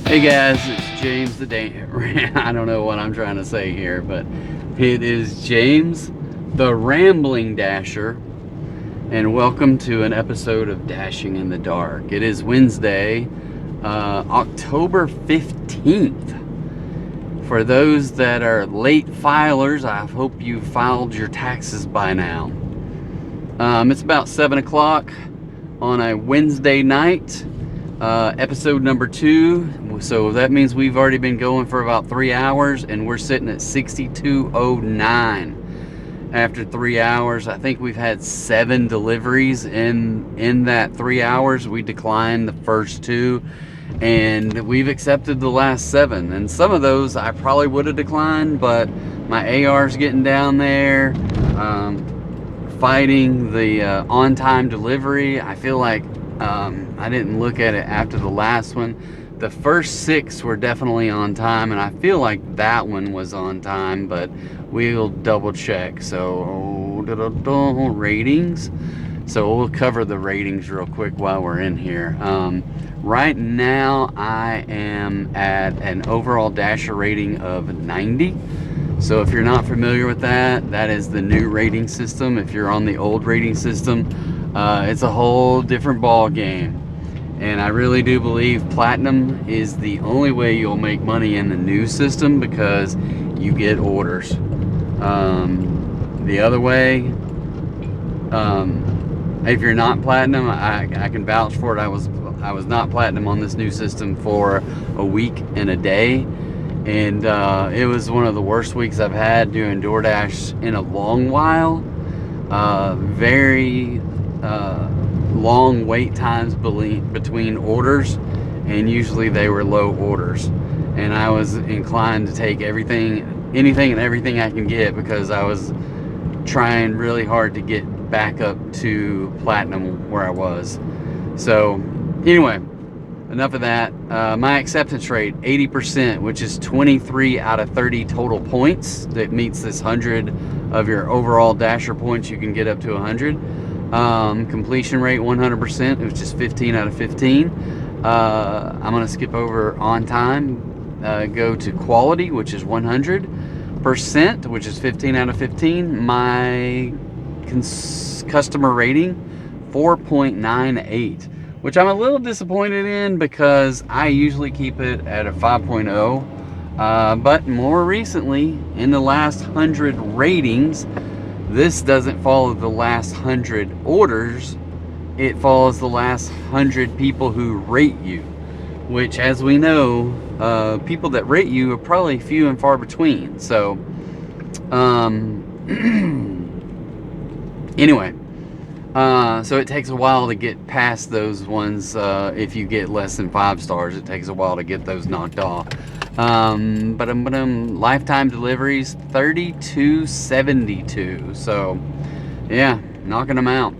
Hey guys, it's James the Dane. I don't know what I'm trying to say here, but it is James the Rambling Dasher, and welcome to an episode of Dashing in the Dark. It is Wednesday, October 15th. For those that are late filers, I hope you filed your taxes by now. It's about 7 o'clock on a Wednesday night. Episode number 2, so that means we've already been going for about 3 hours, and we're sitting at 6209 after 3 hours. I think we've had 7 deliveries in that 3 hours. We declined the first 2, and we've accepted the last 7, and some of those I probably would have declined, but my AR's getting down there, fighting the on-time delivery. I feel like I didn't look at it after the last one. The first 6 were definitely on time, and I feel like that one was on time, but we'll double check. So ratings. So we'll cover the ratings real quick while we're in here. Right now I am at an overall Dasher rating of 90. So if you're not familiar with that, that is the new rating system. If you're on the old rating system, it's a whole different ball game, and I really do believe platinum is the only way you'll make money in the new system, because you get orders. The other way, if you're not platinum, I can vouch for it. I was not platinum on this new system for a week and a day, and it was one of the worst weeks I've had doing DoorDash in a long while. Very long wait times between orders, and usually they were low orders, and I was inclined to take anything and everything I can get, because I was trying really hard to get back up to platinum where I was. So anyway, enough of that. My acceptance rate 80%, which is 23 out of 30 total points. That meets this 100 of your overall Dasher points. You can get up to 100. Completion rate 100%. It was just 15 out of 15. I'm going to skip over on time. Go to quality, which is 100%, which is 15 out of 15. My customer rating 4.98, which I'm a little disappointed in, because I usually keep it at a 5.0. But more recently, in the last 100 ratings, this doesn't follow the last 100 orders. It follows the last 100 people who rate you, which, as we know, people that rate you are probably few and far between. So anyway, so it takes a while to get past those ones. If you get less than 5 stars, it takes a while to get those knocked off. Lifetime deliveries 3272. So yeah, knocking them out.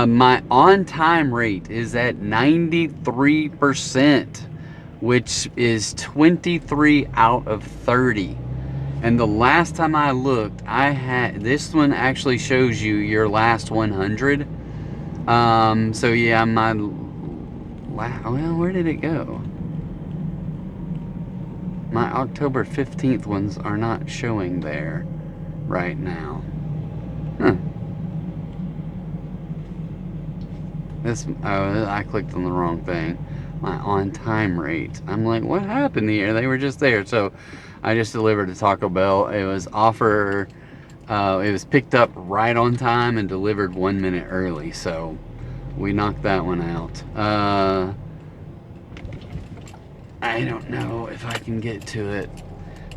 My on-time rate is at 93%, which is 23 out of 30. And the last time I looked, I had, this one actually shows you your last 100. So yeah, well, where did it go? My October 15th ones are not showing there right now. I clicked on the wrong thing. My on-time rate. I'm like, what happened here? They were just there. So I just delivered to Taco Bell. It was it was picked up right on time and delivered 1 minute early. So we knocked that one out. I don't know if I can get to it.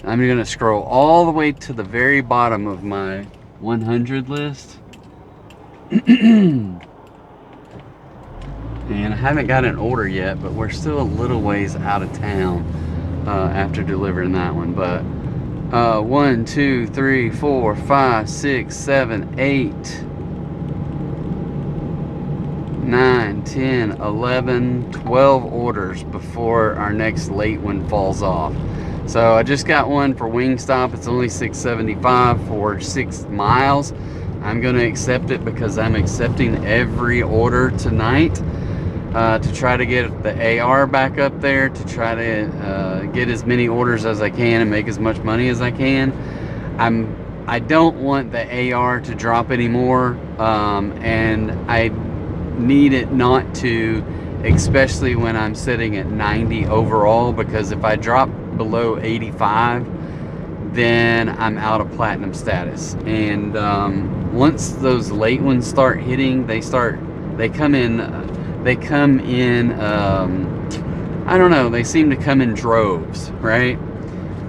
I'm going to scroll all the way to the very bottom of my 100 list. And I haven't got an order yet, but we're still a little ways out of town after delivering that one. But 1, 2, 3, 4, 5, 6, 7, 8, 9, 10, 11, 12 orders before our next late one falls off. So I just got one for Wingstop. It's only $6.75 for 6 miles. I'm going to accept it because I'm accepting every order tonight. to try to get the AR back up there, to try to get as many orders as I can and make as much money as I can. I don't want the AR to drop anymore, and I need it not to, especially when I'm sitting at 90 overall, because if I drop below 85, then I'm out of platinum status. And once those late ones start hitting, they come in, I don't know, they seem to come in droves, right?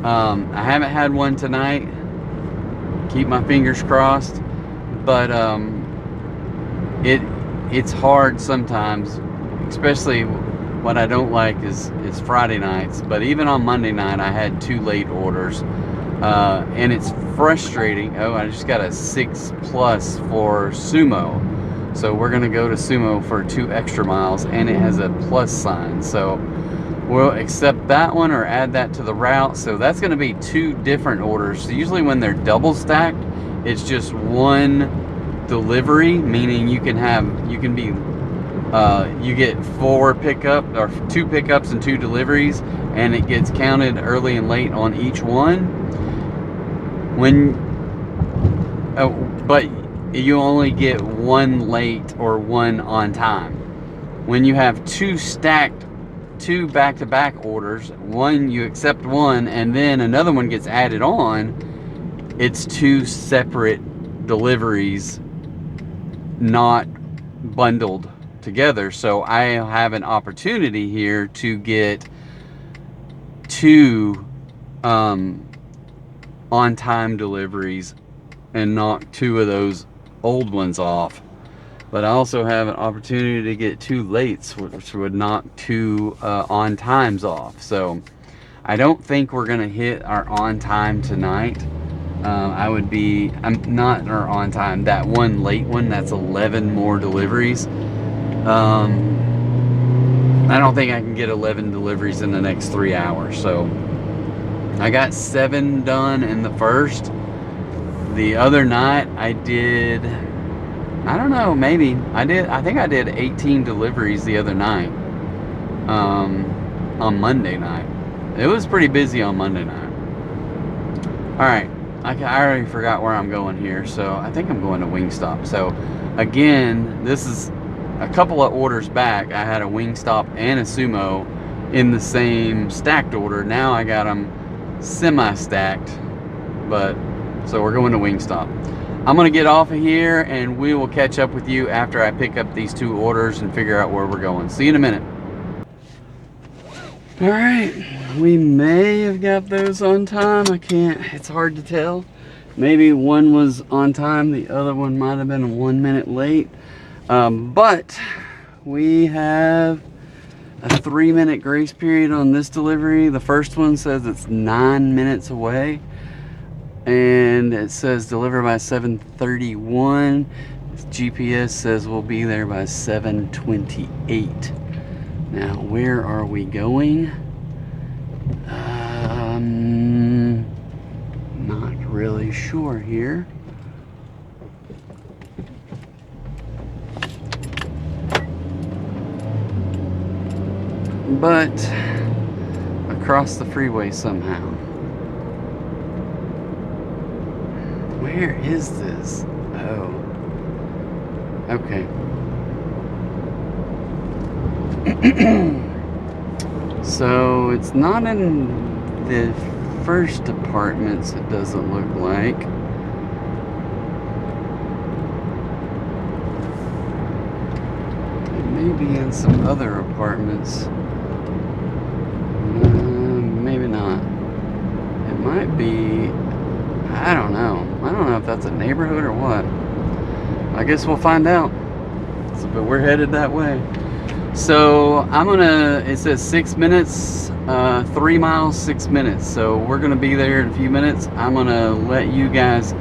I haven't had one tonight, keep my fingers crossed, but it's hard sometimes, especially what I don't like is Friday nights. But even on Monday night I had 2 late orders, and it's frustrating. Oh, I just got a 6+ for Sumo, so we're gonna go to Sumo for 2 extra miles, and it has a plus sign, so we'll accept that one or add that to the route. So that's going to be 2 different orders. So usually when they're double stacked, it's just 1 delivery, meaning you get 4 pickup or 2 pickups and 2 deliveries, and it gets counted early and late on each one. But you only get 1 late or 1 on time. When you have 2 back-to-back orders, one you accept one and then another one gets added on, it's 2 separate deliveries, not bundled together. So I have an opportunity here to get 2 on-time deliveries and knock 2 of those old ones off. But I also have an opportunity to get 2 lates, which would knock 2 on times off. So I don't think we're gonna hit our on time tonight. I'm not our on time, that 1 late one, that's 11 more deliveries. I don't think I can get 11 deliveries in the next 3 hours. So I got 7 done in the first. The other night I did, I don't know, maybe I think I did 18 deliveries the other night, on Monday night. It was pretty busy on Monday night. Alright, I already forgot where I'm going here, so I think I'm going to Wingstop. So again, this is a couple of orders back. I had a Wingstop and a Sumo in the same stacked order. Now I got them semi-stacked, but so we're going to Wingstop. I'm gonna get off of here and we will catch up with you after I pick up these 2 orders and figure out where we're going. See you in a minute. All right, we may have got those on time. It's hard to tell. Maybe one was on time, the other one might have been 1 minute late. But we have a 3-minute grace period on this delivery. The first one says it's 9 minutes away, and it says deliver by 7:31. GPS says we'll be there by 7:28. Now, where are we going? Not really sure here. But across the freeway somehow. Where is this? Oh. Okay. So it's not in the first apartments, it doesn't look like. It may be in some other apartments. Maybe not. It might be, I don't know. I don't know if that's a neighborhood or what. I guess we'll find out. So, but we're headed that way. So it says 6 minutes, 3 miles, 6 minutes. So we're gonna be there in a few minutes. I'm gonna let you guys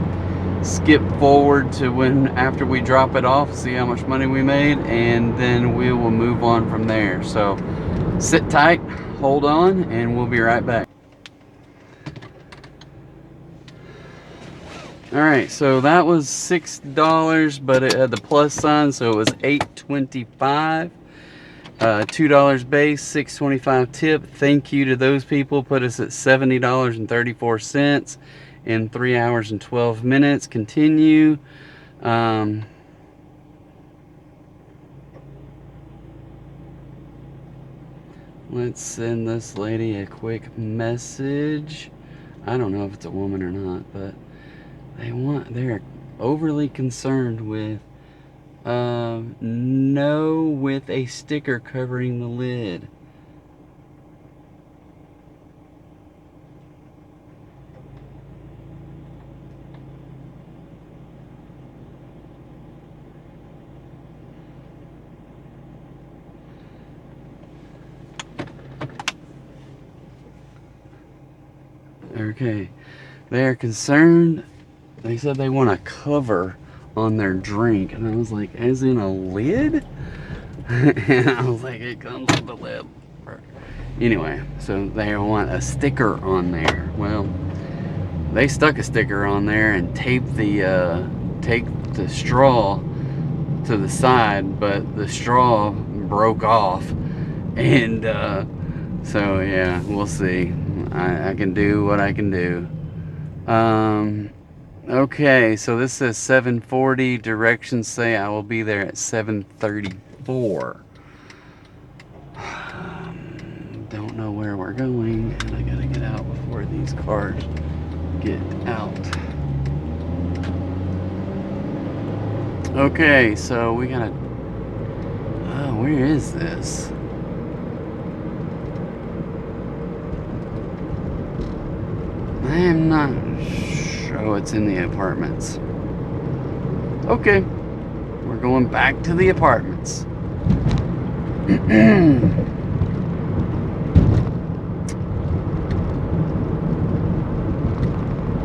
skip forward to after we drop it off, see how much money we made, and then we will move on from there. So sit tight, hold on, and we'll be right back. All right, so that was $6, but it had the plus sign, so it was $8.25. $2 base, $6.25 tip. Thank you to those people. Put us at $70.34 in 3 hours and 12 minutes. Continue. Let's send this lady a quick message. I don't know if it's a woman or not, but they're overly concerned with no with a sticker covering the lid. Okay, they're concerned. They said they want a cover on their drink, and I was like, as in a lid? And I was like, it comes with a lid. Anyway, so they want a sticker on there. Well, they stuck a sticker on there and taped the straw to the side, but the straw broke off, and so yeah, we'll see. I can do what I can do. Okay, so this says 7:40. Directions say I will be there at 7:34. Don't know where we're going, and I gotta get out before these cars get out. Okay, so we gotta. Oh, where is this? I am not sure. Oh, it's in the apartments. Okay, we're going back to the apartments.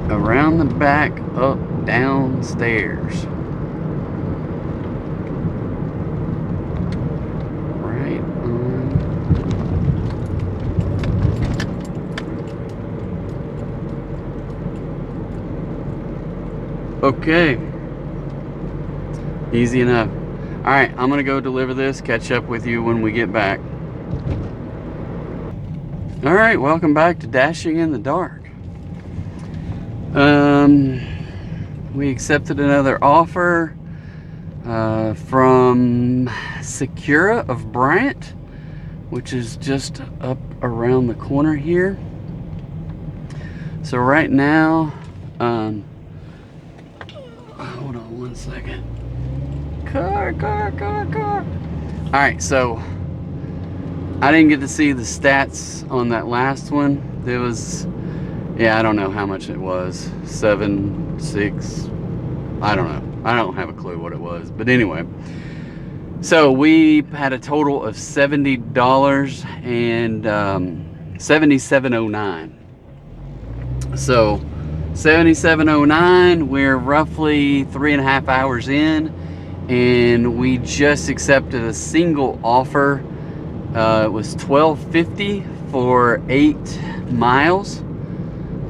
Around the back, up, downstairs. Right on. Okay. Easy enough. Alright, I'm gonna go deliver this, catch up with you when we get back. Alright, welcome back to Dashing in the Dark. We accepted another offer from Secura of Bryant, which is just up around the corner here. So right now, hold on one second. Car. Alright, so I didn't get to see the stats on that last one. It was, yeah, I don't know how much it was. 7, 6, I don't know. I don't have a clue what it was. But anyway, so we had a total of $70 and $77.09. So $77.09, we're roughly 3.5 hours in, and we just accepted a single offer. It was $12.50 for 8 miles.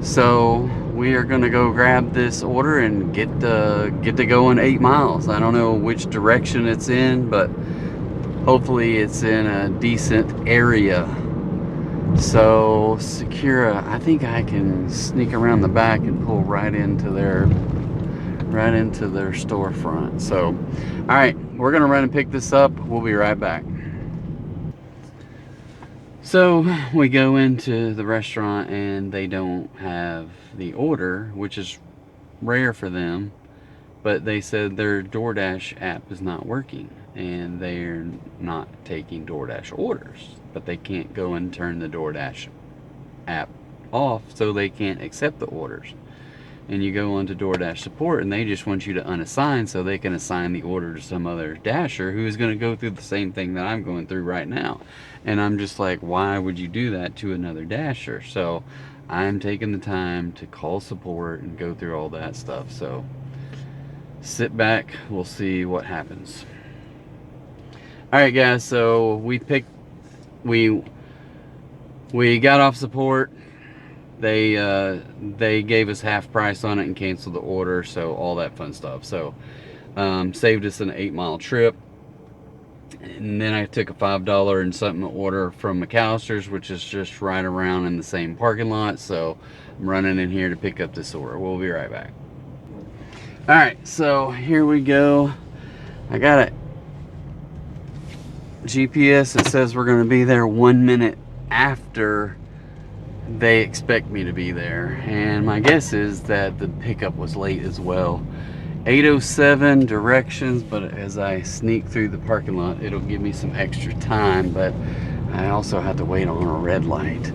So we are gonna go grab this order and get to going 8 miles. I don't know which direction it's in, but hopefully it's in a decent area. So Secura, I think I can sneak around the back and pull right into their storefront. So all right, we're gonna run and pick this up. We'll be right back. So we go into the restaurant and they don't have the order, which is rare for them, but they said their DoorDash app is not working and they're not taking DoorDash orders, but they can't go and turn the DoorDash app off, so they can't accept the orders. And you go onto DoorDash Support and they just want you to unassign so they can assign the order to some other dasher who is going to go through the same thing that I'm going through right now. And I'm just like, why would you do that to another dasher? So I'm taking the time to call support and go through all that stuff. So sit back, we'll see what happens. Alright guys, so we got off support. They gave us half price on it and canceled the order, so all that fun stuff. So saved us an 8 mile trip. And then I took a $5 and something order from McAllister's, which is just right around in the same parking lot. So I'm running in here to pick up this order. We'll be right back. All right, so here we go. I got a GPS that says we're going to be there 1 minute after they expect me to be there. And my guess is that the pickup was late as well. 8:07 directions, but as I sneak through the parking lot, it'll give me some extra time, but I also have to wait on a red light.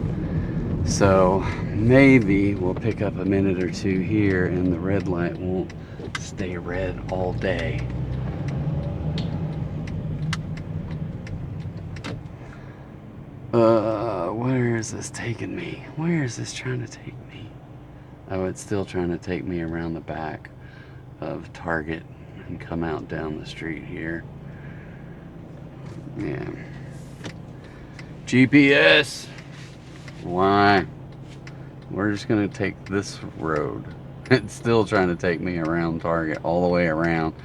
So maybe we'll pick up a minute or two here and the red light won't stay red all day. Where is this taking me? Where is this trying to take me? Oh, it's still trying to take me around the back of Target and come out down the street here. Yeah. GPS. Why? We're just gonna take this road. It's still trying to take me around Target, all the way around.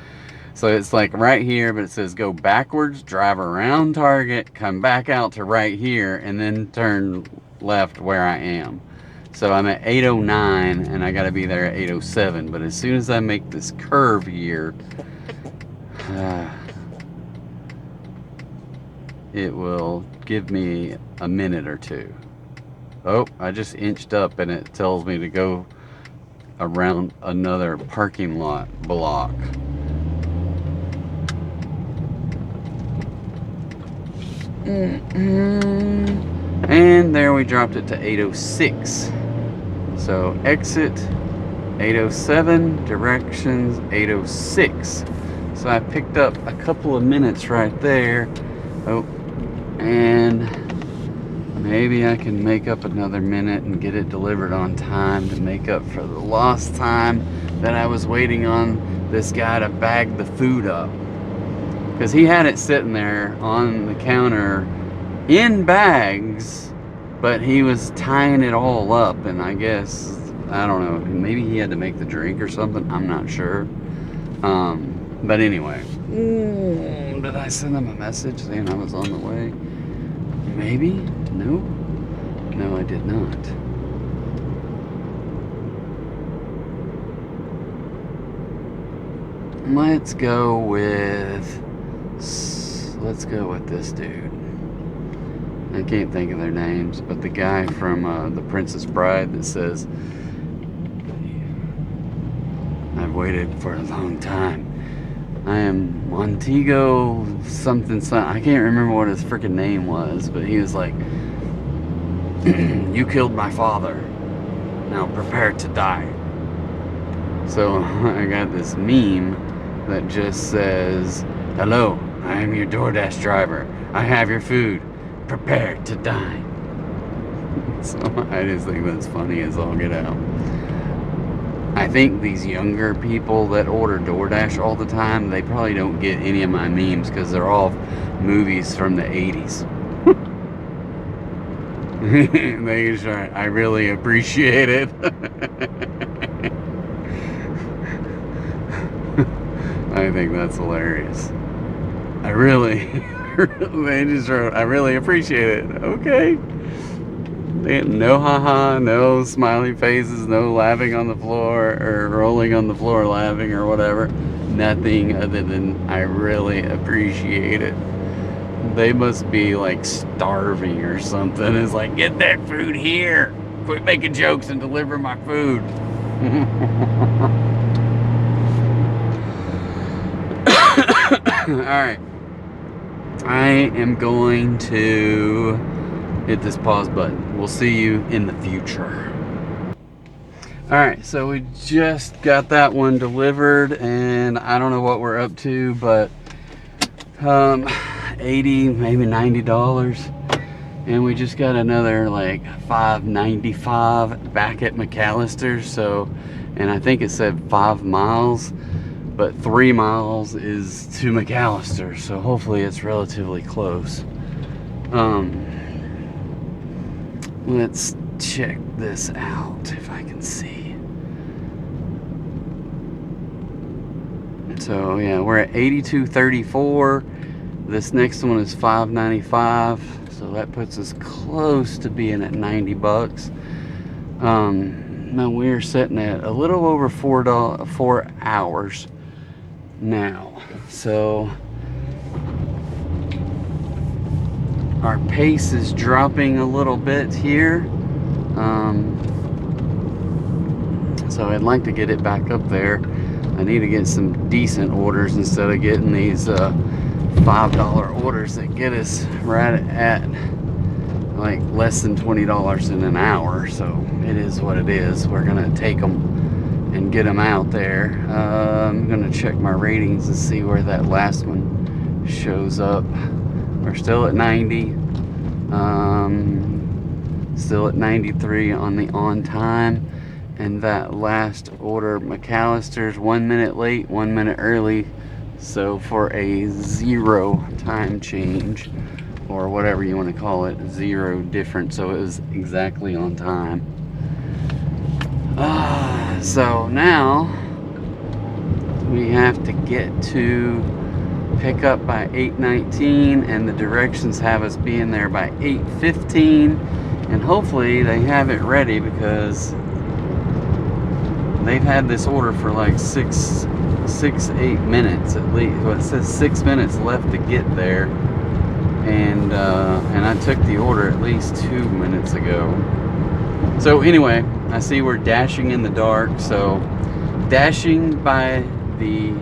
So it's like right here, but it says go backwards, drive around Target, come back out to right here, and then turn left where I am. So I'm at 8:09 and I gotta be there at 8:07. But as soon as I make this curve here, it will give me a minute or two. Oh, I just inched up and it tells me to go around another parking lot block. And there we dropped it to 8:06. So exit 8:07, directions 8:06. So I picked up a couple of minutes right there. Oh, and maybe I can make up another minute and get it delivered on time to make up for the lost time that I was waiting on this guy to bag the food up. Because he had it sitting there on the counter in bags, but he was tying it all up, and I guess, I don't know, maybe he had to make the drink or something, I'm not sure. But anyway, did I send him a message saying I was on the way? Maybe? No? No, I did not. Let's go with this dude. I can't think of their names, but the guy from The Princess Bride that says, I've waited for a long time. I am Montego something. I can't remember what his freaking name was, but he was like, you killed my father. Now prepare to die. So I got this meme that just says, hello, I am your DoorDash driver. I have your food. Prepare to dine. So I just think that's funny as all get out. I think these younger people that order DoorDash all the time, they probably don't get any of my memes because they're all movies from the 80s. They just are, I really appreciate it. I think that's hilarious. I really, they just wrote, I really appreciate it. Okay. No haha, no smiley faces, no laughing on the floor or rolling on the floor laughing or whatever. Nothing other than I really appreciate it. They must be like starving or something. It's like, get that food here. Quit making jokes and deliver my food. Alright. I am going to hit this pause button. We'll see you in the future. Alright, so we just got that one delivered, and I don't know what we're up to, but $80, maybe $90. And we just got another like $5.95 back at McAllister's. So, and I think it said 5 miles, but 3 miles is to McAllister, so hopefully it's relatively close. Let's check this out if I can see. So yeah, we're at 82.34, This next one is $5.95, so that puts us close to being at 90 bucks. Now we're sitting at a little over 4 hours now, so our pace is dropping a little bit here. So I'd like to get it back up there. I need to get some decent orders instead of getting these $5 orders that get us right at like less than $20 in an hour. So it is what it is. We're gonna take them and get them out there. I'm gonna check my ratings and see where that last one shows up. We're still at 90. Still at 93 on the on time. And that last order, McAllister's 1 minute late, 1 minute early. So for a 0 time change, or whatever you want to call it, 0 difference. So it was exactly on time. So now we have to get to pick up by 8:19, and the directions have us being there by 8:15, and hopefully they have it ready, because they've had this order for like 8 minutes at least. Well, it says 6 minutes left to get there, and I took the order at least 2 minutes ago. So anyway, I see we're dashing in the dark. So dashing by the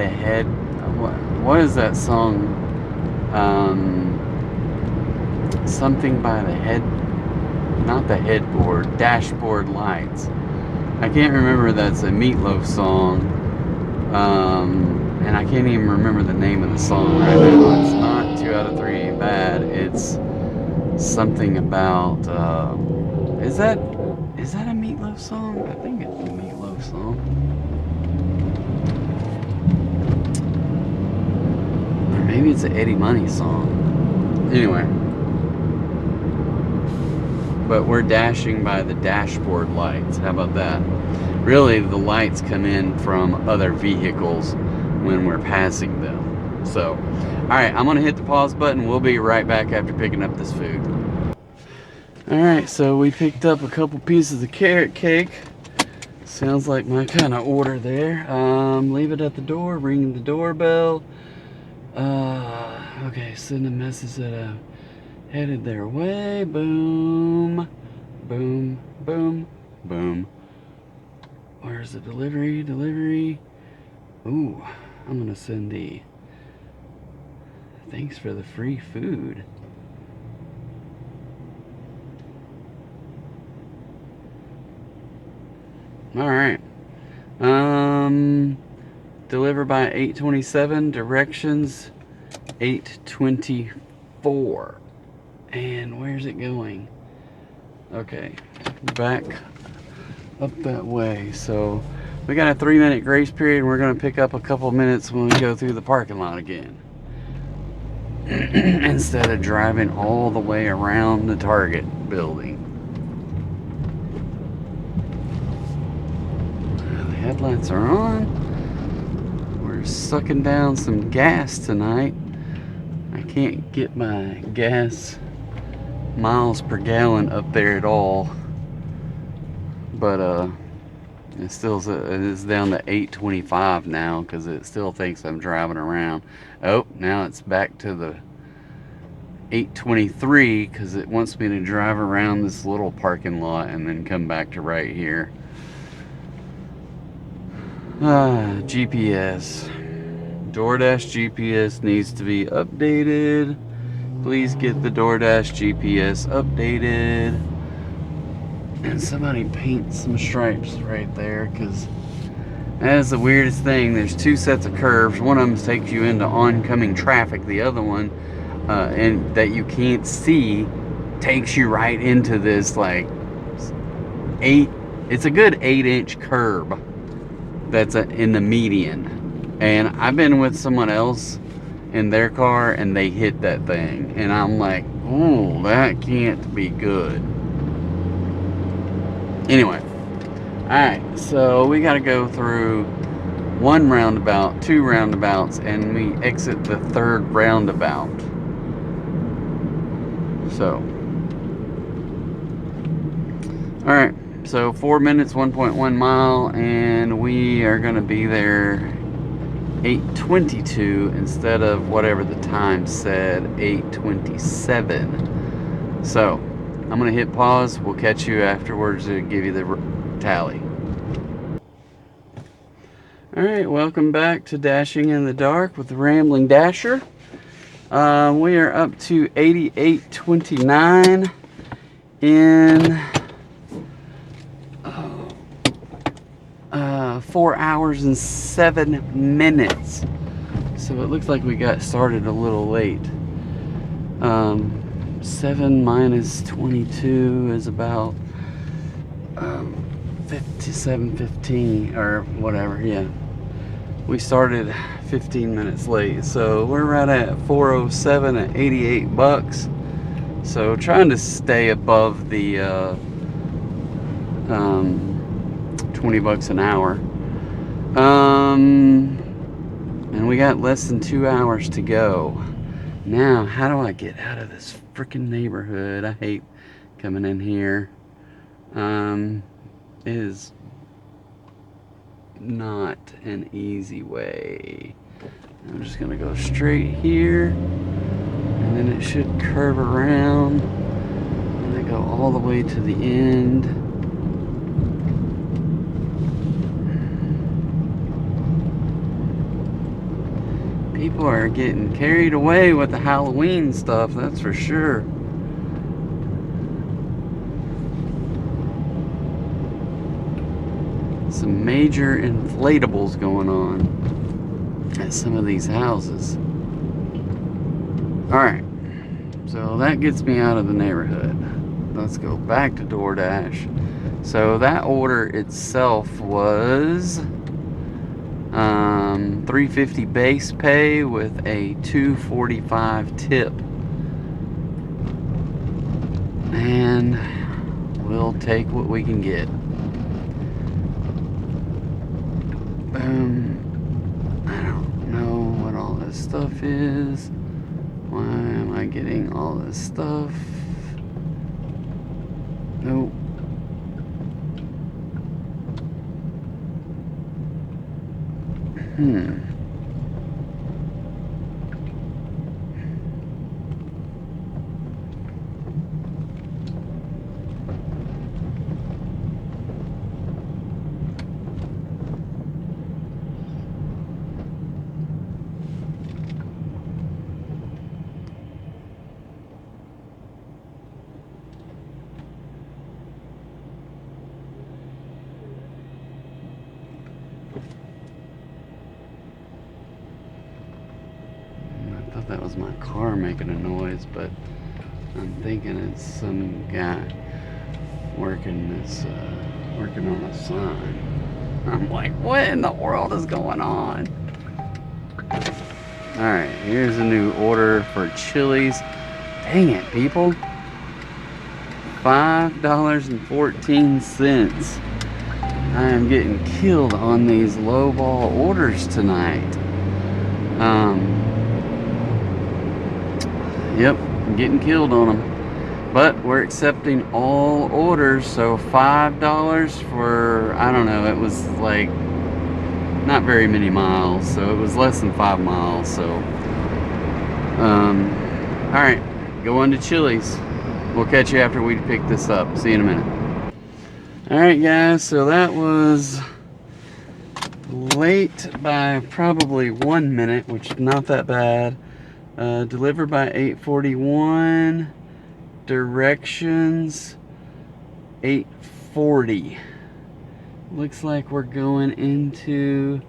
head. What is that song? Something by the head. Not the headboard, dashboard lights. I can't remember. That's a Meatloaf song, and I can't even remember the name of the song right now. It's not 2 out of 3 ain't bad. It's something about. Is that a Meatloaf song? I think it's a Meatloaf song. Or maybe it's an Eddie Money song. Anyway. But we're dashing by the dashboard lights. How about that? Really, the lights come in from other vehicles when we're passing them. So, all right, I'm gonna hit the pause button. We'll be right back after picking up this food. All right, so we picked up a couple pieces of carrot cake. Sounds like my kind of order there. Leave it at the door, ring the doorbell. Okay, send a message that I've headed their way. Boom, boom, boom, boom. Where's the delivery? Delivery. Ooh, I'm gonna send the thanks for the free food. All right. Deliver by 8:27. Directions 8:24. And where's it going? Okay, back up that way. So we got a 3-minute grace period, and we're going to pick up a couple minutes when we go through the parking lot again. Instead of driving all the way around the Target building. The headlights are on. We're sucking down some gas tonight. I can't get my gas miles per gallon up there at all, but it is down to 825 now, because it still thinks I'm driving around. Oh, now it's back to the 823, because it wants me to drive around this little parking lot and then come back to right here. GPS. DoorDash GPS needs to be updated. Please get the DoorDash GPS updated. And somebody paint some stripes right there, because that is the weirdest thing. There's 2 sets of curves. One of them takes you into oncoming traffic. The other one, and that you can't see, takes you right into this like it's a good 8-inch curb that's in the median. And I've been with someone else in their car, and they hit that thing, and I'm like, ooh, that can't be good. Anyway, all right, so we got to go through one roundabout, two roundabouts, and we exit the third roundabout. So, all right, so 4 minutes, 1.1 mile, and we are going to be there 8:22 instead of whatever the time said, 8:27. So I'm going to hit pause. We'll catch you afterwards to give you the tally. All right, welcome back to Dashing in the Dark with the Rambling Dasher. We are up to 88:29 in 4 hours and 7 minutes. So it looks like we got started a little late. 7 minus 22 is about 57:15 or whatever. Yeah, we started 15 minutes late, so we're right at 407 at $88. So trying to stay above the $20 an hour. And we got less than 2 hours to go. Now, how do I get out of this freaking neighborhood? I hate coming in here. It is not an easy way. I'm just gonna go straight here, and then it should curve around and then go all the way to the end. People are getting carried away with the Halloween stuff, that's for sure. Some major inflatables going on at some of these houses. Alright, so that gets me out of the neighborhood. Let's go back to DoorDash. So that order itself was $3.50 base pay with a $2.45 tip. And we'll take what we can get. I don't know what all this stuff is. Why am I getting all this stuff? Nope. That was my car making a noise, but I'm thinking it's some guy working on a sign. I'm like, what in the world is going on? Alright, here's a new order for Chili's. Dang it, people. $5.14. I am getting killed on these lowball orders tonight. Yep, I'm getting killed on them. But we're accepting all orders, so $5 for, I don't know, it was like not very many miles, so it was less than 5 miles, so alright, going to Chili's. We'll catch you after we pick this up. See you in a minute. Alright guys, so that was late by probably 1 minute, which is not that bad. Delivered by 8:41. Directions 8:40. Looks like we're going into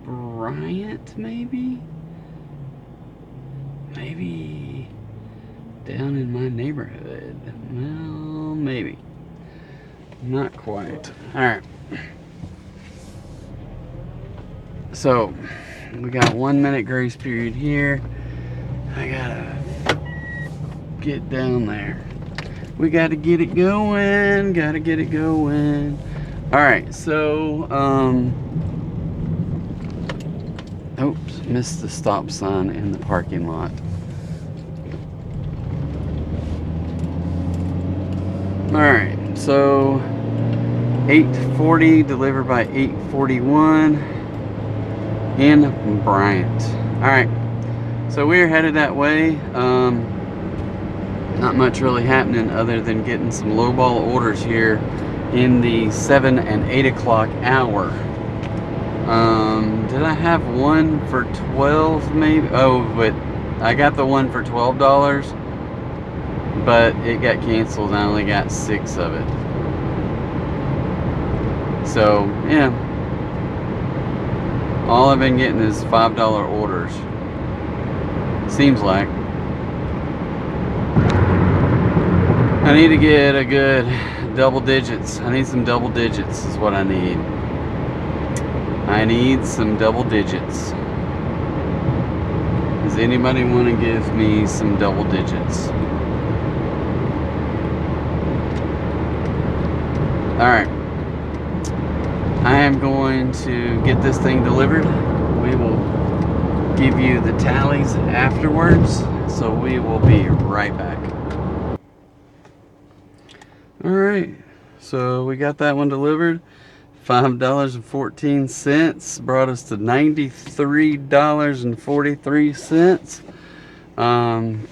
Bryant, maybe? Maybe down in my neighborhood. Well, maybe. Not quite. Alright. So, we got 1 minute grace period here. I gotta get down there. We gotta get it going. Alright, so Oops, missed the stop sign in the parking lot. Alright, so 8:40, delivered by 8:41 in Bryant. Alright, so we're headed that way. Not much really happening other than getting some lowball orders here in the 7 and 8 o'clock hour. Did I have one for 12 maybe? Oh, but I got the one for $12, but it got canceled and I only got 6 of it. So, yeah. All I've been getting is $5 orders. Seems like. I need to get a good double digits. I need some double digits is what I need. I need some double digits. Does anybody want to give me some double digits? Alright. I am going to get this thing delivered. We will give you the tallies afterwards. So we will be right back. Alright. So we got that one delivered. $5.14 brought us to $93.43.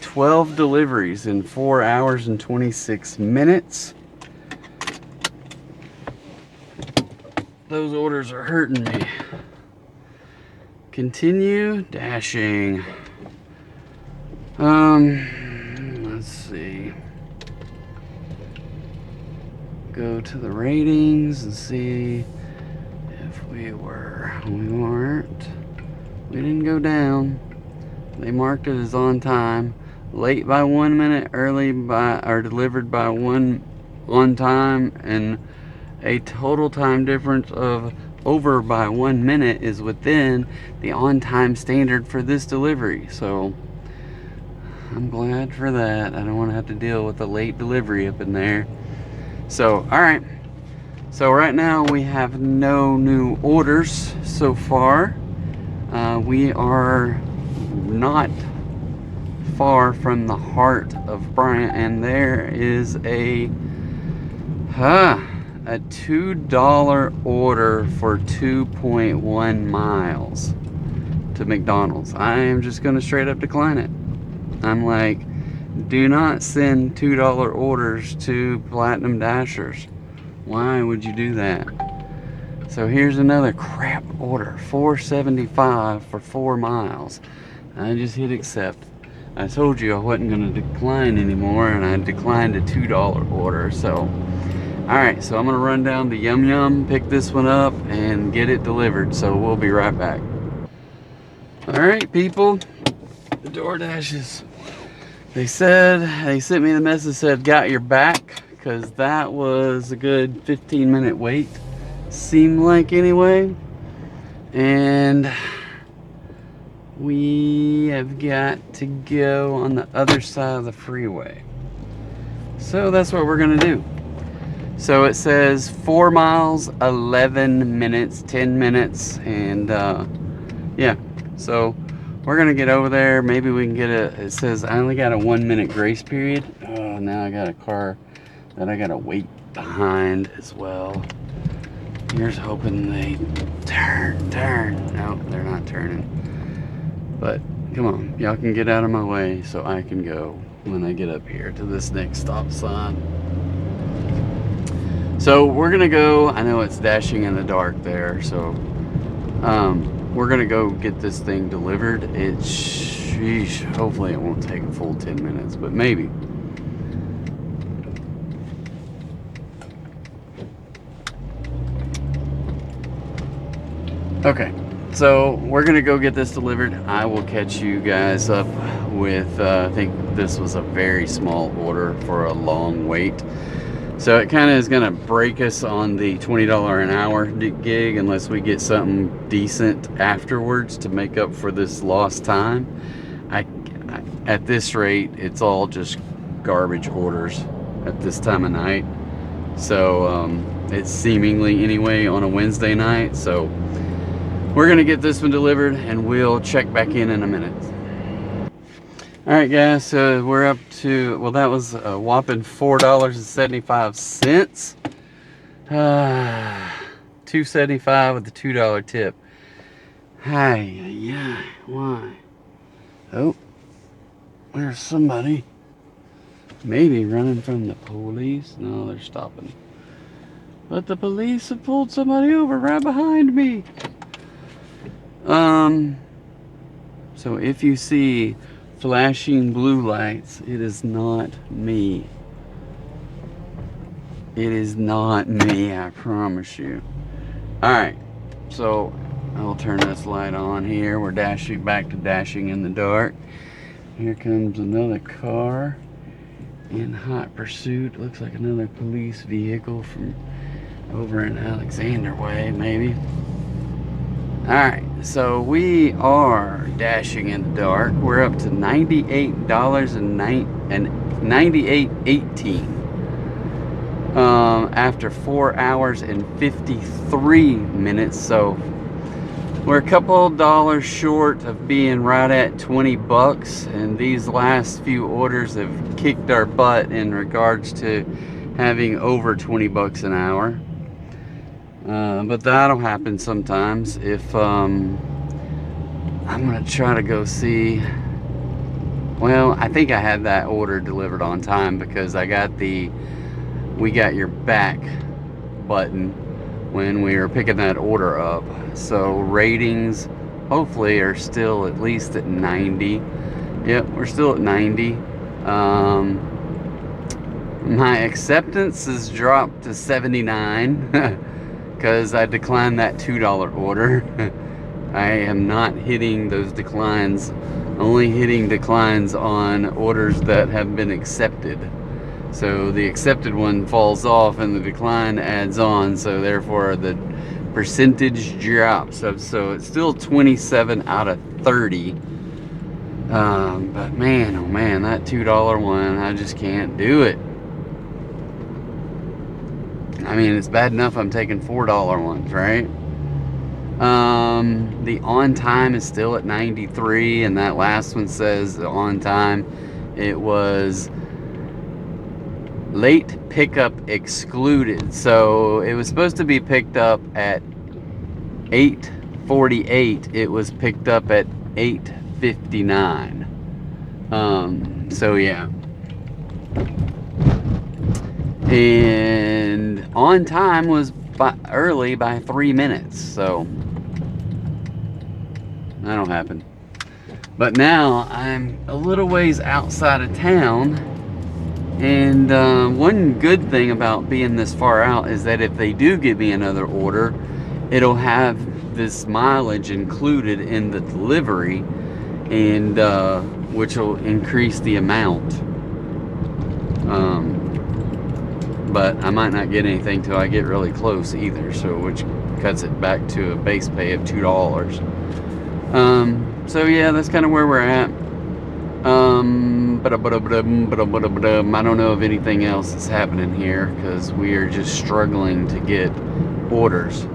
12 deliveries in 4 hours and 26 minutes. Those orders are hurting me. Continue dashing. Let's see. Go to the ratings and see if we were. We weren't. We didn't go down. They marked it as on time. Late by 1 minute, early by, or delivered by 1 on time, and a total time difference of over by 1 minute is within the on-time standard for this delivery. So I'm glad for that. I don't want to have to deal with a late delivery up in there. So, alright. So right now we have no new orders so far. We are not far from the heart of Bryant, and there is a $2 order for 2.1 miles to McDonald's. I am just going to straight up decline it. I'm like, do not send $2 orders to Platinum Dashers. Why would you do that? So here's another crap order, $4.75 for 4 miles. I just hit accept. I told you I wasn't going to decline anymore, and I declined a $2 order. So, alright, so I'm going to run down to Yum Yum, pick this one up, and get it delivered. So we'll be right back. Alright, people, the DoorDashes. They sent me the message, said got your back, because that was a good 15-minute wait, seemed like anyway. And we have got to go on the other side of the freeway. So that's what we're gonna do. So it says 4 miles, 11 minutes, 10 minutes, and yeah, so we're gonna get over there. Maybe we can get it says I only got a 1 minute grace period. Oh, now I got a car that I gotta wait behind as well. Here's hoping they turn. No, they're not turning. But come on, y'all can get out of my way so I can go when I get up here to this next stop sign. So we're gonna go, I know it's dashing in the dark there, so we're gonna go get this thing delivered. Sheesh, hopefully it won't take a full 10 minutes, but maybe. Okay, so we're gonna go get this delivered. I will catch you guys up with, I think this was a very small order for a long wait. So it kind of is gonna break us on the $20 an hour gig unless we get something decent afterwards to make up for this lost time. At this rate, it's all just garbage orders at this time of night. So it's seemingly anyway on a Wednesday night. So we're gonna get this one delivered and we'll check back in a minute. All right, guys, so we're up to, well, that was a whopping $4.75. $2.75 with the $2 tip. Hi, yeah, why? Oh, there's somebody. Maybe running from the police. No, they're stopping. But the police have pulled somebody over right behind me. So if you see flashing blue lights, it is not me. It is not me, I promise you. Alright, so I'll turn this light on here. We're dashing back to dashing in the dark. Here comes another car in hot pursuit. Looks like another police vehicle from over in Alexander Way, maybe. Alright, so we are dashing in the dark. We're up to $98.18 after 4 hours and 53 minutes. So we're a couple dollars short of being right at 20 bucks, and these last few orders have kicked our butt in regards to having over 20 bucks an hour. But that'll happen sometimes. If I'm gonna try to go see, well, I think I had that order delivered on time because I got the "we got your back" button when we were picking that order up. So ratings hopefully are still at least at 90. Yep, we're still at 90. My acceptance has dropped to 79 because I declined that $2 order. I am not hitting those declines, only hitting declines on orders that have been accepted. So the accepted one falls off and the decline adds on, so therefore the percentage drops. So it's still 27 out of 30. But man, oh man, that $2 one, I just can't do it. I mean, it's bad enough I'm taking $4 ones, right? The on time is still at 93, and that last one says on time it was late pickup excluded. So it was supposed to be picked up at 8:48. It was picked up at 8:59. So yeah. And on time was early by 3 minutes. So that'll happen. But now I'm a little ways outside of town. And one good thing about being this far out is that if they do give me another order, it'll have this mileage included in the delivery, and which will increase the amount. But I might not get anything till I get really close either, so which cuts it back to a base pay of $2. So yeah, that's kind of where we're at. I don't know if anything else is happening here because we are just struggling to get orders.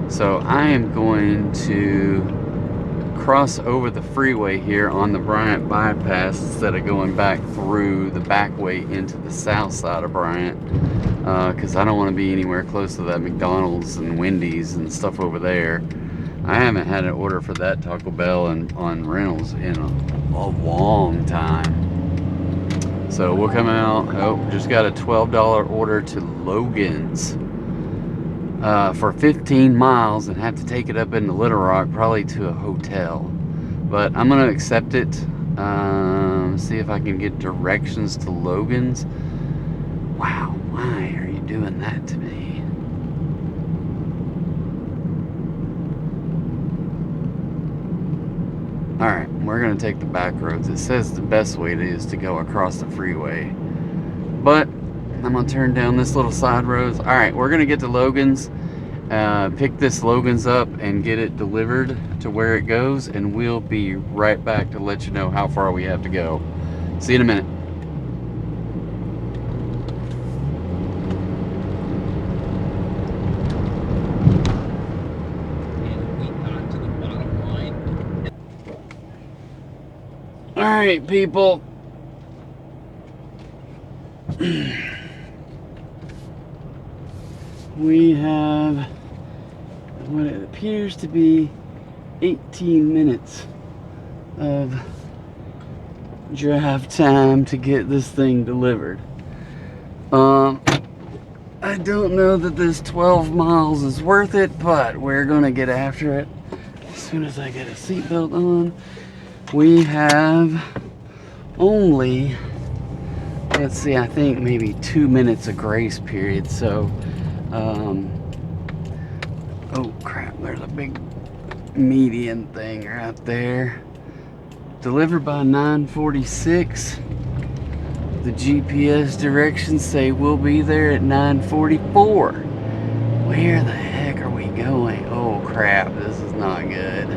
So I am going to cross over the freeway here on the Bryant bypass instead of going back through the back way into the south side of Bryant, because I don't want to be anywhere close to that McDonald's and Wendy's and stuff over there. I haven't had an order for that Taco Bell and on Reynolds in a long time. So we'll come out. Oh, just got a $12 order to Logan's for 15 miles and have to take it up into Little Rock, probably to a hotel. But I'm gonna accept it. See if I can get directions to Logan's. Wow, why are you doing that to me? Alright, we're going to take the back roads. It says the best way is to go across the freeway. But I'm going to turn down this little side roads. Alright, we're going to get to Logan's. Pick this Logan's up and get it delivered to where it goes. And we'll be right back to let you know how far we have to go. See you in a minute. Alright, people. We have what it appears to be 18 minutes of drive time to get this thing delivered. I don't know that this 12 miles is worth it, but we're gonna get after it as soon as I get a seatbelt on. We have only, let's see, I think maybe 2 minutes of grace period. So, oh crap, there's a big median thing right there. Delivered by 9:46. The GPS directions say we'll be there at 9:44. Where the heck are we going? Oh crap, this is not good.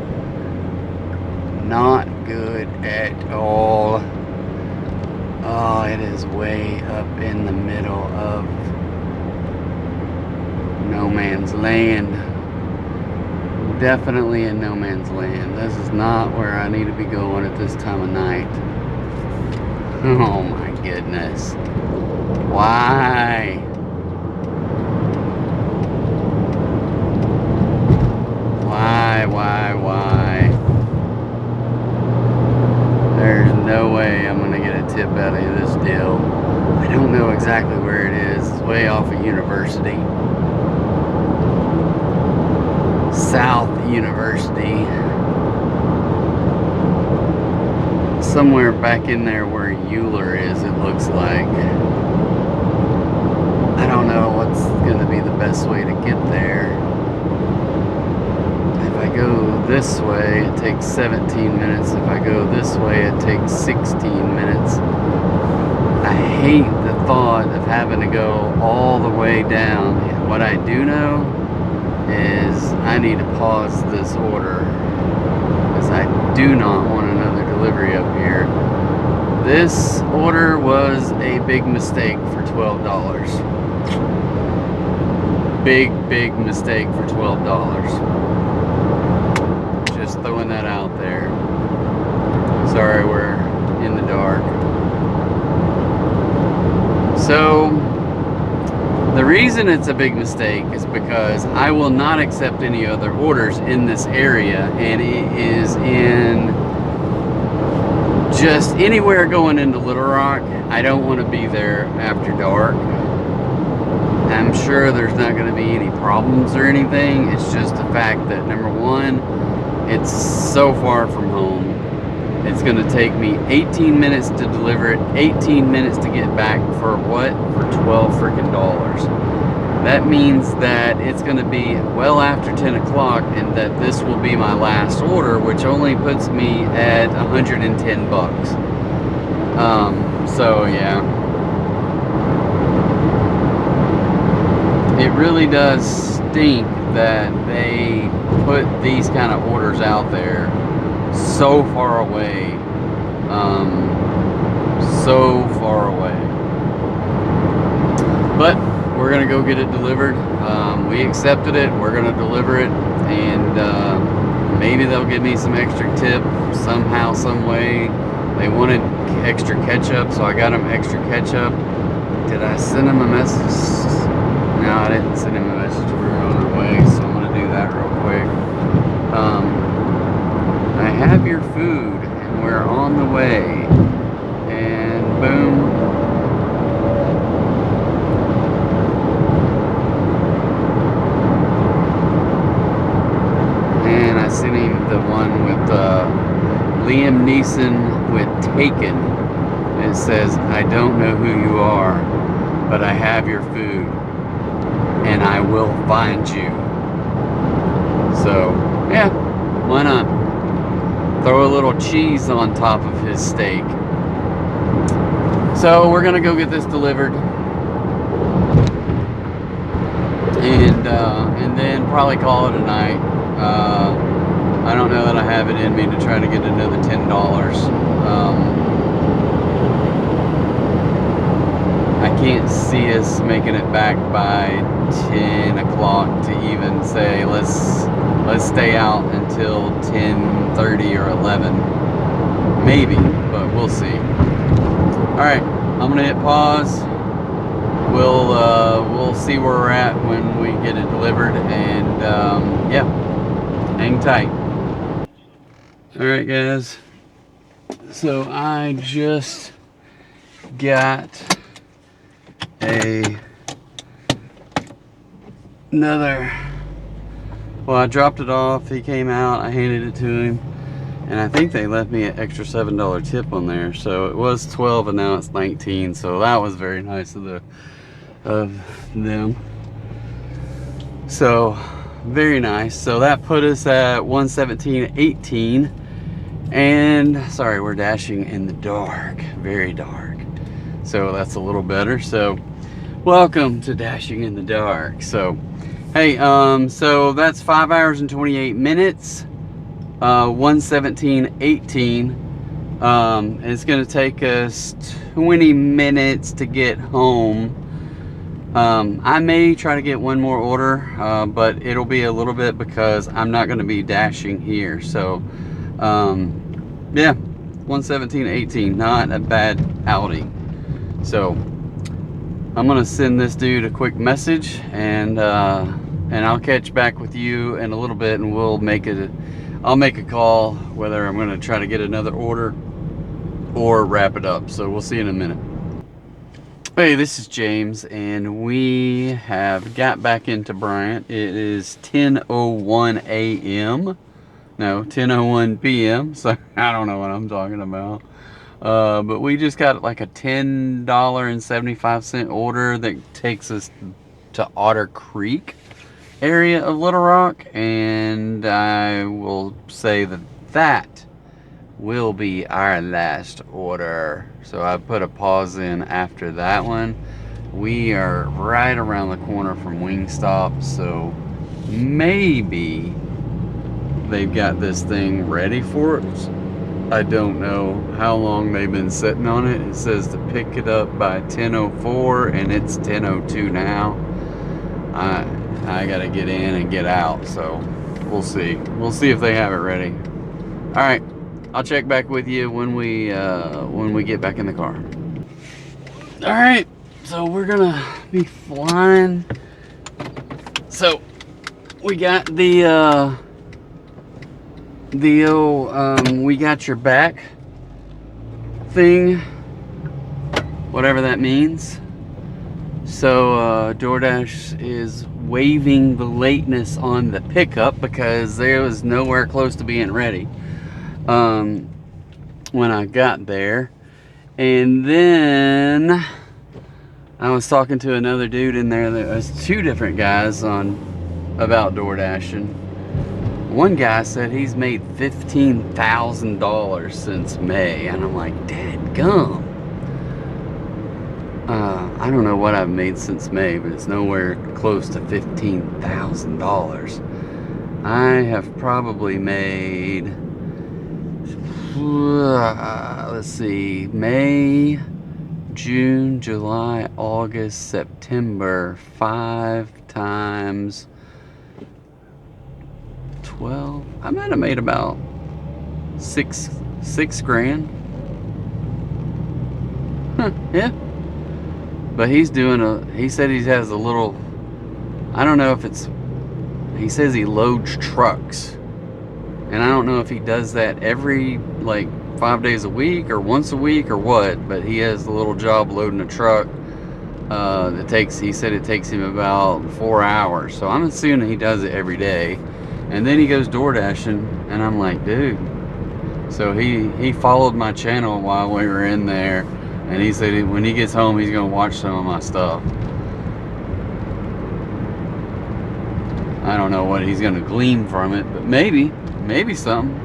Not good at all. Oh, it is way up in the middle of no man's land. Definitely in no man's land. This is not where I need to be going at this time of night. Oh my goodness. Why? Why? There's no way I'm gonna get a tip out of this deal. I don't know exactly where it is. It's way off of University. South University. Somewhere back in there where Euler is, it looks like. I don't know what's going to be the best way to get there. If I go this way, it takes 17 minutes. If I go this way, it takes 16 minutes. I hate the thought of having to go all the way down. What I do know is I need to pause this order because I do not want another delivery up here. This order was a big mistake for $12. Big mistake for $12. Just throwing that out there. Sorry, we're in the dark. So the reason it's a big mistake is because I will not accept any other orders in this area, and it is in just anywhere going into Little Rock. I don't want to be there after dark. I'm sure there's not going to be any problems or anything. It's just the fact that, number one, it's so far from home. It's going to take me 18 minutes to deliver it, 18 minutes to get back for what? For 12 freaking dollars. That means that it's going to be well after 10 o'clock and that this will be my last order, which only puts me at 110 bucks. So yeah. It really does stink that they put these kind of orders out there so far away, but we're gonna go get it delivered. We accepted it, we're gonna deliver it, and maybe they'll give me some extra tip somehow, some way. They wanted extra ketchup, so I got them extra ketchup. Did I send them a message? No, I didn't send him a message. We're on our way, so I'm gonna do that real quick. I have your food and we're on the way, and boom. And I sent him the one with Liam Neeson with Taken. It says, I don't know who you are, but I have your food and I will find you. So yeah, why not? Throw a little cheese on top of his steak. So we're gonna go get this delivered, and then probably call it a night. I don't know that I have it in me to try to get another $10. I can't see us making it back by 10 o'clock to even say let's stay out until 10:30 or 11. maybe, but we'll see. All right, I'm gonna hit pause. We'll see where we're at when we get it delivered, and yeah, hang tight. All right, guys. So I just got another. Well, I dropped it off. He came out. I handed it to him, and I think they left me an extra $7 tip on there. So it was 12, and now it's 19. So that was very nice of them. So very nice. So that put us at 117.18. And sorry, we're dashing in the dark, very dark. So that's a little better. So welcome to dashing in the dark. So hey, so that's 5 hours and 28 minutes. 117.18. It's gonna take us 20 minutes to get home. I may try to get one more order, but it'll be a little bit because I'm not going to be dashing here. So yeah, 117.18, not a bad outing. So I'm gonna send this dude a quick message, and I'll catch back with you in a little bit, and I'll make a call whether I'm gonna try to get another order or wrap it up. So we'll see in a minute. Hey, this is James, and we have got back into Bryant. It is 10:01 a.m. No, 10:01 p.m. So I don't know what I'm talking about. But we just got like a $10.75 order that takes us to Otter Creek area of Little Rock, and I will say that that will be our last order. So I put a pause in after that one. We are right around the corner from Wingstop, so maybe they've got this thing ready for us. I don't know how long they've been sitting on it. It says to pick it up by 10:04, and it's 10:02 now. I gotta get in and get out, so we'll see. We'll see if they have it ready. All right, I'll check back with you when we get back in the car. All right, so we're gonna be flying. So we got the we got your back thing, whatever that means. So DoorDash is waiving the lateness on the pickup because there was nowhere close to being ready when I got there. And then I was talking to another dude in there. There was two different guys on about DoorDash, and one guy said he's made $15,000 since May, and I'm like, dadgum. I don't know what I've made since May, but it's nowhere close to $15,000. I have probably made, let's see, May, June, July, August, September, 5 times 12. I might have made about six grand. Huh, yeah. But he's doing he said he has a little, I don't know if it's, he says he loads trucks. And I don't know if he does that every, like, 5 days a week or once a week or what, but he has a little job loading a truck that takes, he said it takes him about 4 hours. So I'm assuming he does it every day. And then he goes door dashing, and I'm like, dude. So he followed my channel while we were in there, and he said when he gets home, he's gonna watch some of my stuff. I don't know what he's gonna glean from it, but maybe something.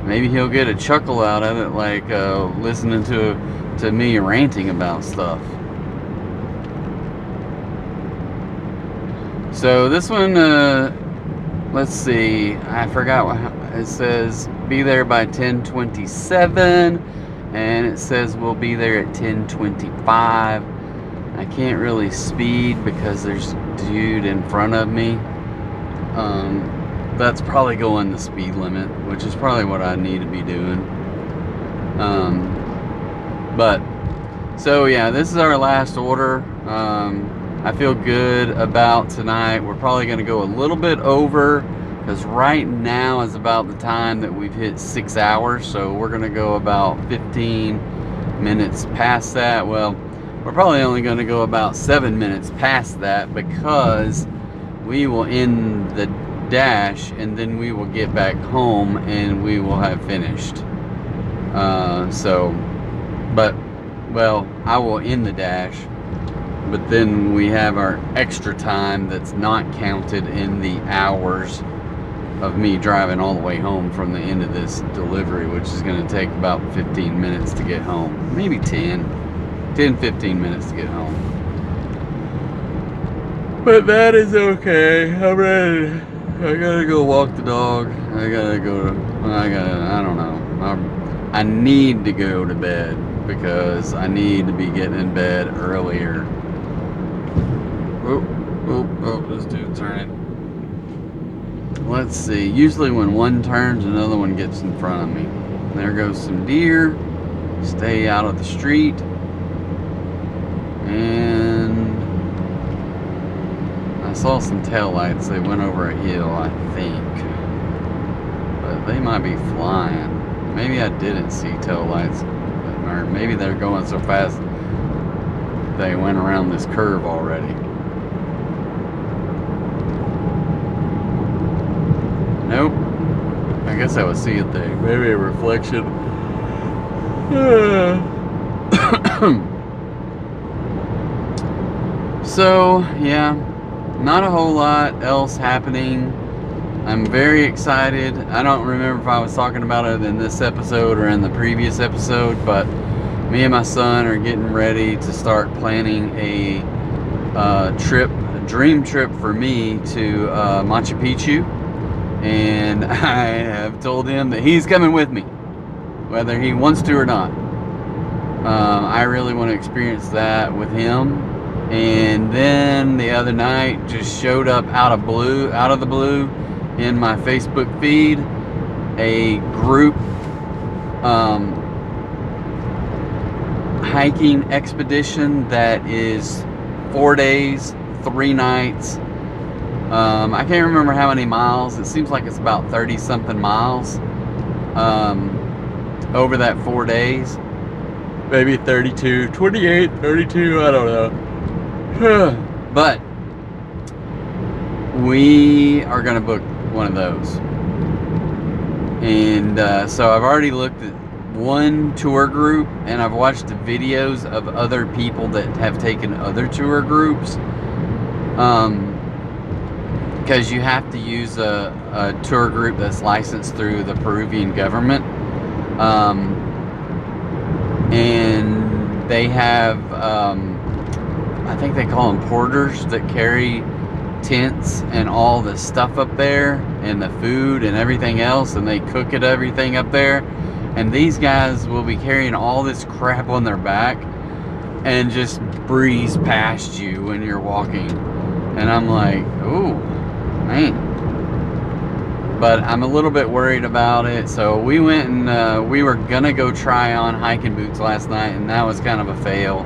Maybe he'll get a chuckle out of it, like listening to me ranting about stuff. So this one, let's see, I forgot what it says. Be there by 10:27, and it says we'll be there at 10:25. I can't really speed because there's a dude in front of me. That's probably going the speed limit, which is probably what I need to be doing. But so yeah, this is our last order. I feel good about tonight. We're probably going to go a little bit over, because right now is about the time that we've hit 6 hours. So we're going to go about 15 minutes past that. Well, we're probably only going to go about 7 minutes past that, because we will end the dash and then we will get back home and we will have finished. Well, I will end the dash, but then we have our extra time that's not counted in the hours of me driving all the way home from the end of this delivery, which is going to take about 15 minutes to get home. Maybe 15 minutes to get home. But that is okay. I'm ready. I gotta go walk the dog. I don't know. I need to go to bed, because I need to be getting in bed earlier. Oh, this dude's turning. Let's see. Usually when one turns, another one gets in front of me. There goes some deer. Stay out of the street. And I saw some taillights. They went over a hill, I think. But they might be flying. Maybe I didn't see taillights. Or maybe they're going so fast they went around this curve already. Nope. I guess I would see it there. Maybe a reflection. So, yeah. Not a whole lot else happening. I'm very excited. I don't remember if I was talking about it in this episode or in the previous episode, but me and my son are getting ready to start planning a dream trip for me to Machu Picchu. And I have told him that he's coming with me, whether he wants to or not. I really want to experience that with him. And then the other night just showed up out of the blue in my Facebook feed, a group hiking expedition that is 4 days, 3 nights. I can't remember how many miles. It seems like it's about 30 something miles over that 4 days. Maybe 32, 28, 32, I don't know. But we are going to book one of those. And so I've already looked at one tour group, and I've watched the videos of other people that have taken other tour groups. Because you have to use a tour group that's licensed through the Peruvian government. And they have, I think they call them porters, that carry tents and all the stuff up there, and the food and everything else, and they cook everything up there. And these guys will be carrying all this crap on their back and just breeze past you when you're walking. And I'm like, ooh, man. But I'm a little bit worried about it. So we went and we were gonna go try on hiking boots last night, and that was kind of a fail,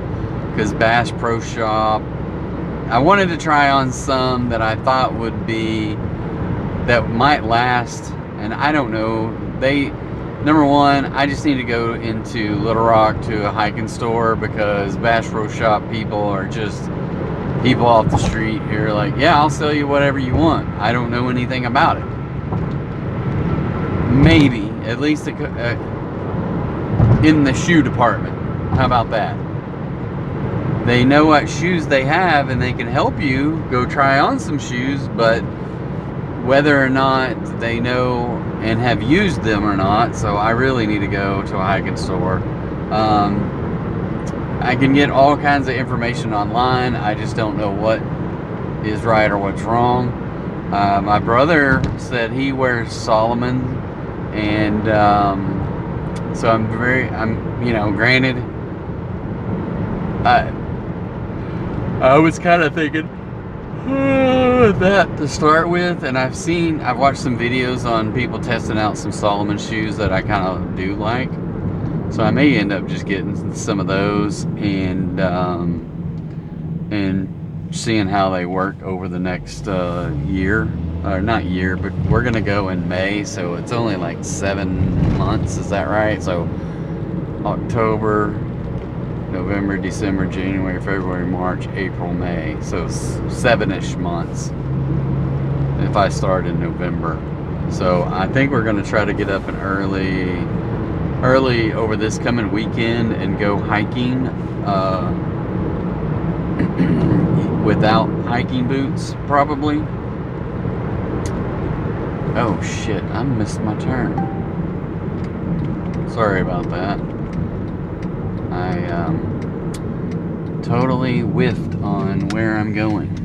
because Bass Pro Shop, I wanted to try on some that I thought that might last, and I don't know. Number one, I just need to go into Little Rock to a hiking store, because Bass Pro Shop people are just people off the street here like, yeah, I'll sell you whatever you want. I don't know anything about it. Maybe, at least in the shoe department. How about that? They know what shoes they have, and they can help you go try on some shoes, but whether or not they know and have used them or not. So I really need to go to a hiking store. I can get all kinds of information online. I just don't know what is right or what's wrong. My brother said he wears Solomon, and so I'm granted, I was kind of thinking that to start with, and I've watched some videos on people testing out some Solomon shoes that I kind of do like. So I may end up just getting some of those and seeing how they work over the next year, or not year, but we're gonna go in May, so it's only like 7 months. Is that right? So October, November, December, January, February, March, April, May. So 7-ish months if I start in November. So I think we're going to try to get up an early over this coming weekend and go hiking without hiking boots, probably. Oh shit, I missed my turn. Sorry about that. I totally whiffed on where I'm going.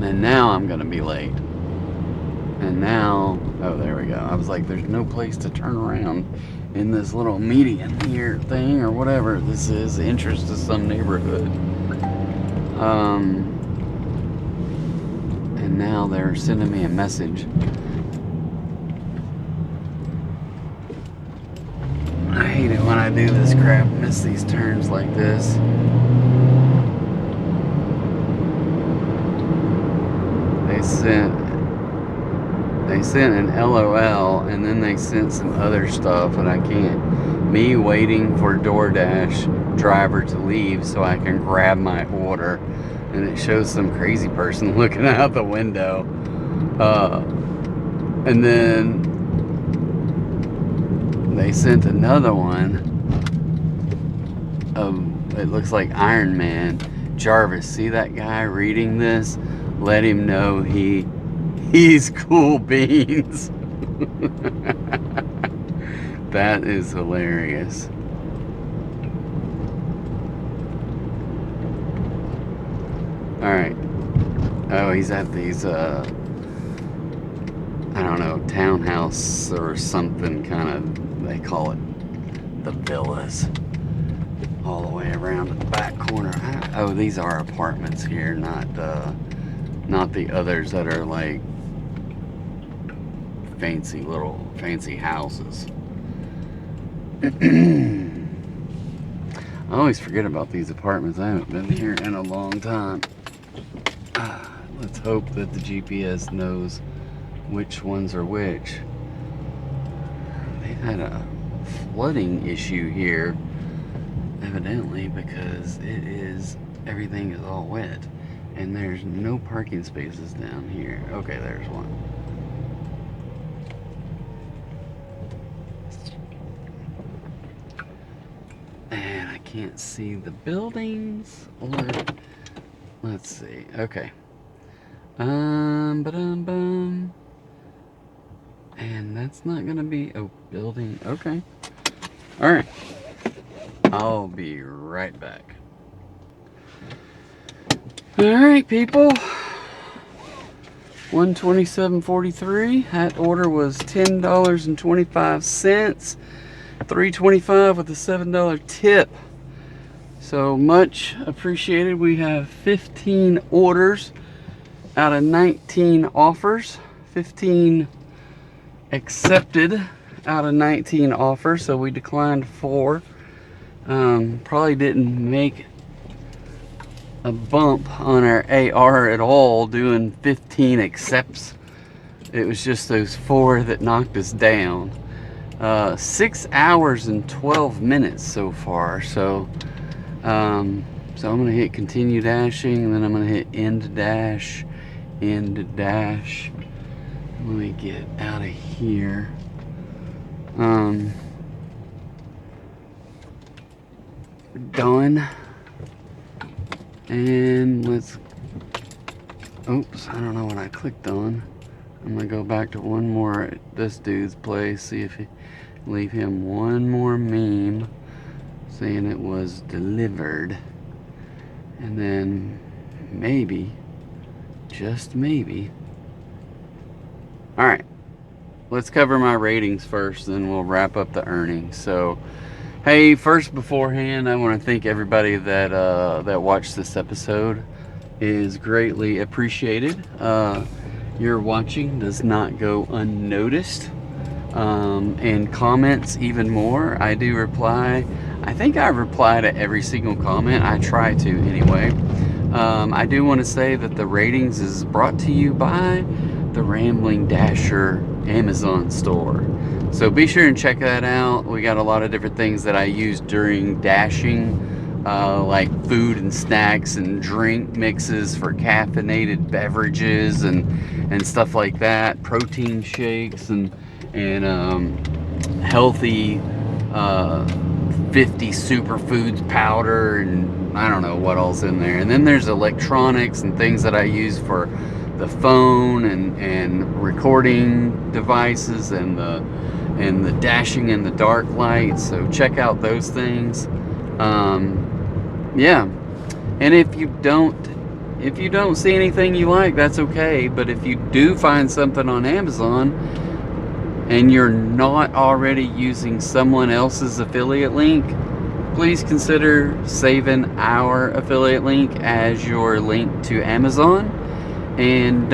And now I'm gonna be late. And now, oh, there we go. I was like, there's no place to turn around in this little median here thing or whatever this is, entrance to some neighborhood. And now they're sending me a message. I hate it when I do this crap, miss these turns like this. They sent an LOL, and then they sent some other stuff, and I can't. Me waiting for DoorDash driver to leave so I can grab my order, and it shows some crazy person looking out the window. And then they sent another one of, it looks like Iron Man. Jarvis, see that guy reading this? Let him know he's cool beans. That is hilarious. Alright. Oh, he's at these I don't know, townhouse or something, kind of, they call it the villas, all the way around the back corner. Oh, these are apartments here, not the others that are like fancy houses. I always forget about these apartments. I haven't been here in a long time. Let's hope that the GPS knows which ones are which. They had a flooding issue here, evidently, because everything is all wet. And there's no parking spaces down here. Okay, there's one. And I can't see the buildings, or let's see. Okay. Ba-dum-bum. And that's not gonna be a building. Okay. All right. I'll be right back. All right, people. 127.43. That order was $10.25. $3.25 with a $7 tip. So much appreciated. We have 15 orders out of 19 offers. 15 accepted out of 19 offers. So we declined 4. Probably didn't make a bump on our AR at all doing 15 accepts. It was just those 4 that knocked us down. 6 hours and 12 minutes so far. So I'm gonna hit continue dashing, and then I'm gonna hit end dash. Let me get out of here. Done. And let's, oops, I don't know what I clicked on. I'm gonna go back to one more at this dude's place, see if he, leave him one more meme saying it was delivered. And then maybe, just maybe. Alright, let's cover my ratings first, then we'll wrap up the earnings. So, hey, first beforehand, I want to thank everybody that watched this episode. It is greatly appreciated. your watching does not go unnoticed. And comments even more. I do reply. I think I reply to every single comment. I try to anyway. I do want to say that the ratings is brought to you by the Rambling Dasher Amazon store. So be sure and check that out. We got a lot of different things that I use during dashing, like food and snacks and drink mixes for caffeinated beverages and stuff like that. Protein shakes and healthy 50 superfoods powder, and I don't know what all's in there. And then there's electronics and things that I use for the phone and recording devices and the dashing in the dark light. So check out those things. Yeah, and if you don't see anything you like, that's okay. But if you do find something on Amazon and you're not already using someone else's affiliate link, please consider saving our affiliate link as your link to Amazon. And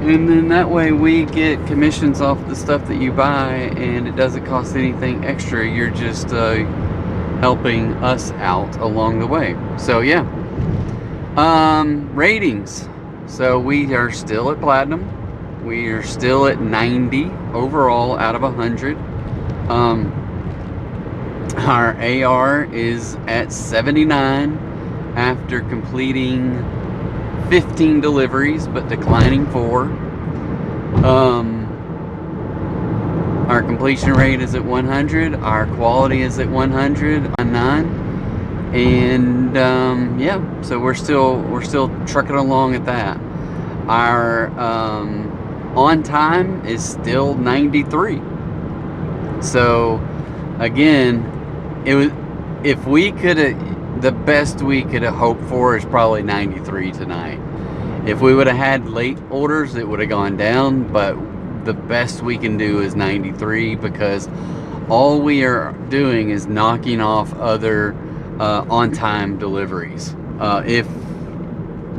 then that way we get commissions off the stuff that you buy, and it doesn't cost anything extra. You're just helping us out along the way. So yeah. Ratings. So we are still at platinum. We are still at 90 overall out of 100. Our AR is at 79 after completing 15 deliveries but declining 4. Our completion rate is at 100. Our quality is at 100 on 9. And yeah, so we're still trucking along at that. Our on time is still 93. So again, the best we could have hoped for is probably 93 tonight. If we would have had late orders, it would have gone down, but the best we can do is 93, because all we are doing is knocking off other on-time deliveries. If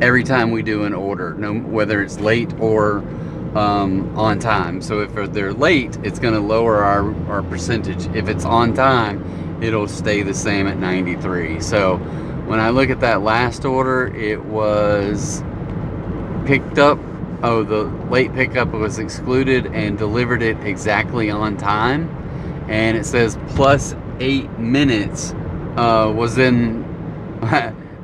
every time we do an order, whether it's late or on time. So if they're late, it's going to lower our percentage. If it's on time, it'll stay the same at 93. So when I look at that last order, it was picked up. Oh, the late pickup was excluded and delivered it exactly on time. And it says plus 8 minutes was in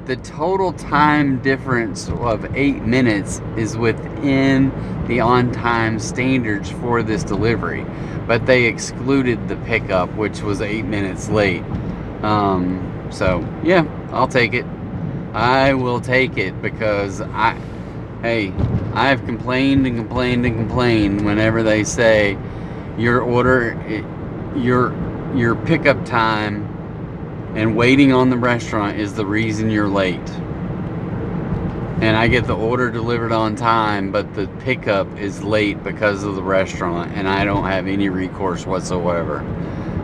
the total time difference of 8 minutes is within the on-time standards for this delivery, but they excluded the pickup, which was 8 minutes late. So yeah, I'll take it. I will take it, because I've complained and complained and complained whenever they say your order, your pickup time and waiting on the restaurant is the reason you're late. And I get the order delivered on time, but the pickup is late because of the restaurant, and I don't have any recourse whatsoever.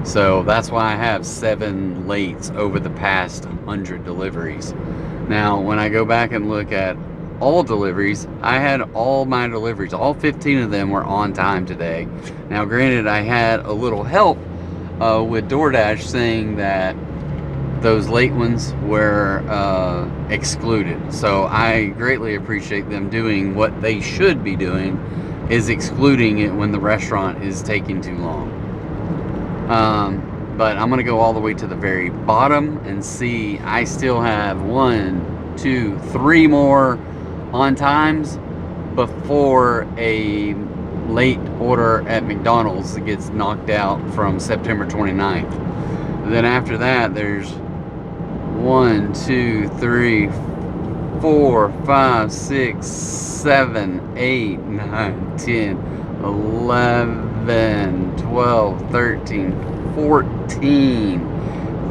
So that's why I have 7 lates over the past 100 deliveries. Now, when I go back and look at all deliveries, I had all my deliveries, all 15 of them were on time today. Now, granted, I had a little help with DoorDash saying that those late ones were excluded. So I greatly appreciate them doing what they should be doing, is excluding it when the restaurant is taking too long. But I'm gonna go all the way to the very bottom and see. I still have 1, 2, 3 more on times before a late order at McDonald's that gets knocked out from September 29th. Then after that, there's 1, 2, 3, 4, 5, 6, 7, 8, 9, 10, 11, 12, 13, 14,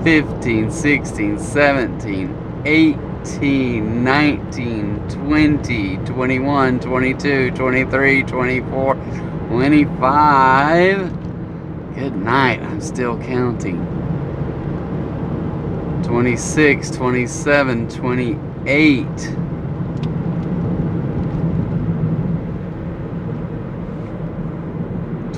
15, 16, 17, 18, 19, 20, 21, 22, 23, 24, 25. Good night, I'm still counting. 26, 27, 28,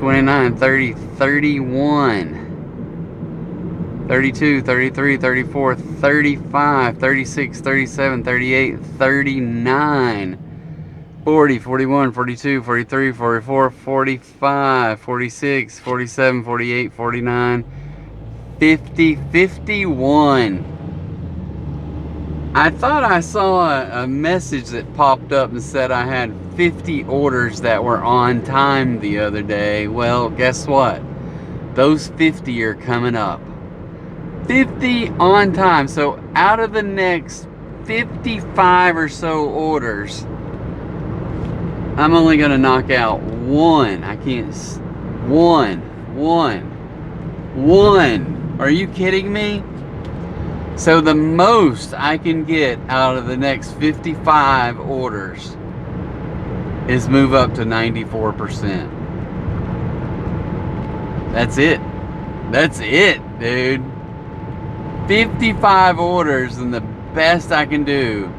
29, 30, 31, 32, 33, 34, 35, 36, 37, 38, 39, 40, 41, 42, 43, 44, 45, 46, 47, 48, 49, 50, 51. I thought I saw a message that popped up and said I had 50 orders that were on time the other day. Well, guess what? Those 50 are coming up. 50 on time. So out of the next 55 or so orders, I'm only going to knock out one. I can't. One. Are you kidding me? So the most I can get out of the next 55 orders is move up to 94%. That's it. That's it, dude. 55 orders, and the best I can do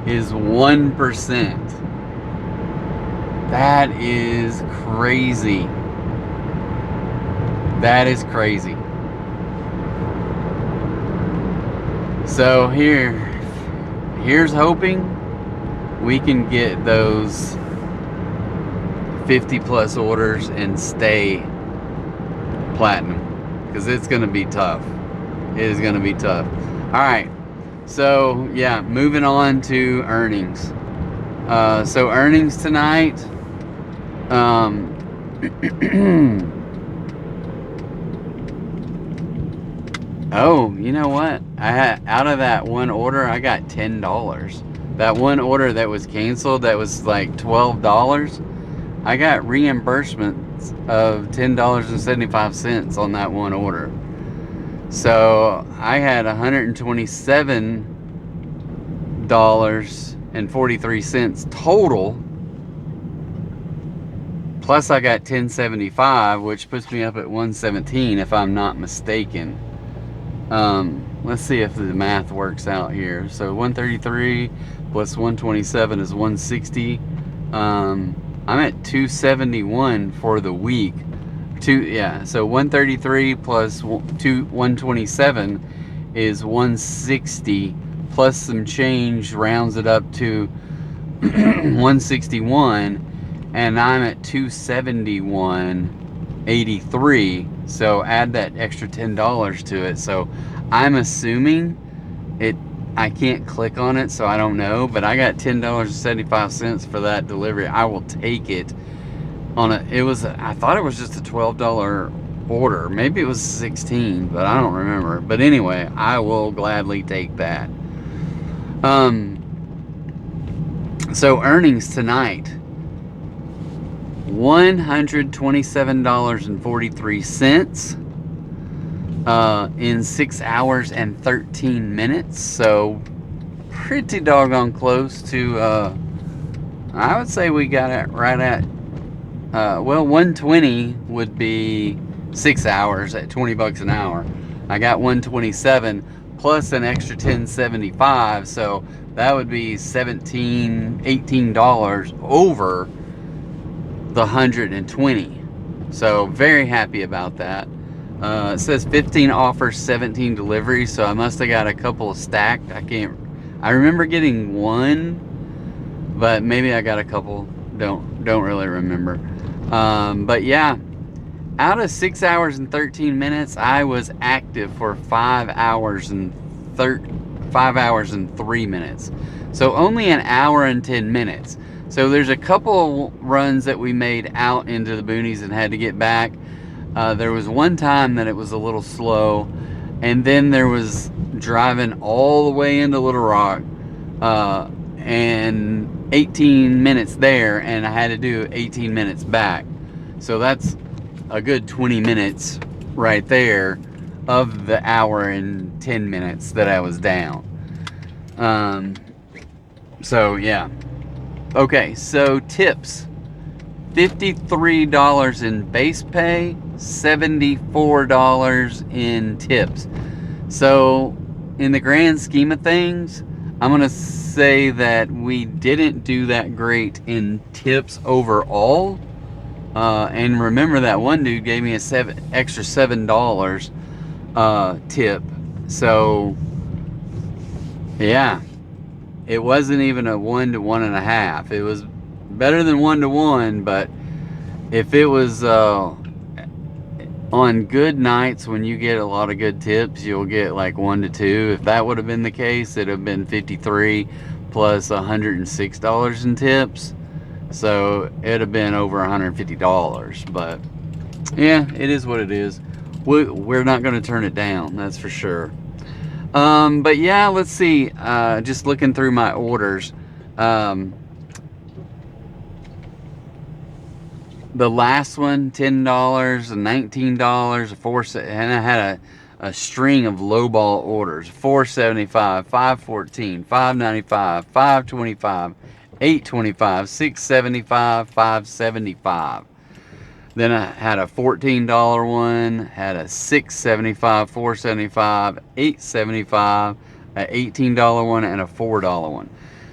is 1%. That is crazy. That is crazy. So here's hoping we can get those 50 plus orders and stay platinum, because it's going to be tough. It is going to be tough. All right. So yeah, moving on to earnings. So earnings tonight. Oh, you know what? I had, out of that one order, I got $10. That one order that was canceled, that was like $12. I got reimbursements of $10.75 on that one order. So I had $127.43 total. Plus I got $10.75, which puts me up at $117 if I'm not mistaken. Let's see if the math works out here. So 133 plus 127 is 160. I'm at 271 for the week. So 133 plus 127 is 160, plus some change rounds it up to 161, and I'm at 271.83. So add that extra $10 to it. So I'm assuming it. I can't click on it, so I don't know, but I got $10.75 for that delivery. I will take it. I thought it was just a $12 order. Maybe it was 16, but I don't remember. But anyway, I will gladly take that. So earnings tonight, $127.43 in 6 hours and 13 minutes. So pretty doggone close to, I would say we got it right at, well, 120 would be 6 hours at $20 an hour. I got 127 plus an extra 10.75, so that would be $18 over the 120. So very happy about that. It says 15 offers, 17 deliveries, so I must have got a couple stacked. I remember getting one, but maybe I got a couple. Don't really remember. But yeah, out of 6 hours and 13 minutes, I was active for 5 hours and 3 minutes. So only an hour and 10 minutes. So there's a couple runs that we made out into the boonies and had to get back. There was one time that it was a little slow, and then there was driving all the way into Little Rock, and 18 minutes there, and I had to do 18 minutes back. So that's a good 20 minutes right there of the hour and 10 minutes that I was down. So yeah. Okay, so tips. $53 in base pay, $74 in tips. So in the grand scheme of things, I'm gonna say that we didn't do that great in tips overall. And remember that one dude gave me a extra $7 tip. So yeah, it wasn't even a 1 to 1.5. It was better than 1 to 1, but if it was on good nights when you get a lot of good tips, you'll get like 1 to 2. If that would have been the case, it'd have been 53 plus $106 in tips. So it'd have been over $150. But yeah, it is what it is. We're not going to turn it down, that's for sure. But yeah, let's see. Just looking through my orders. The last one, $10, $19, and I had a string of lowball orders: $4.75, $5.14, $5.95, $5.25, $8.25, $6.75, $5.75. Then I had a $14 one, had a $6.75, $4.75, $8.75, an $18 one, and a $4 one.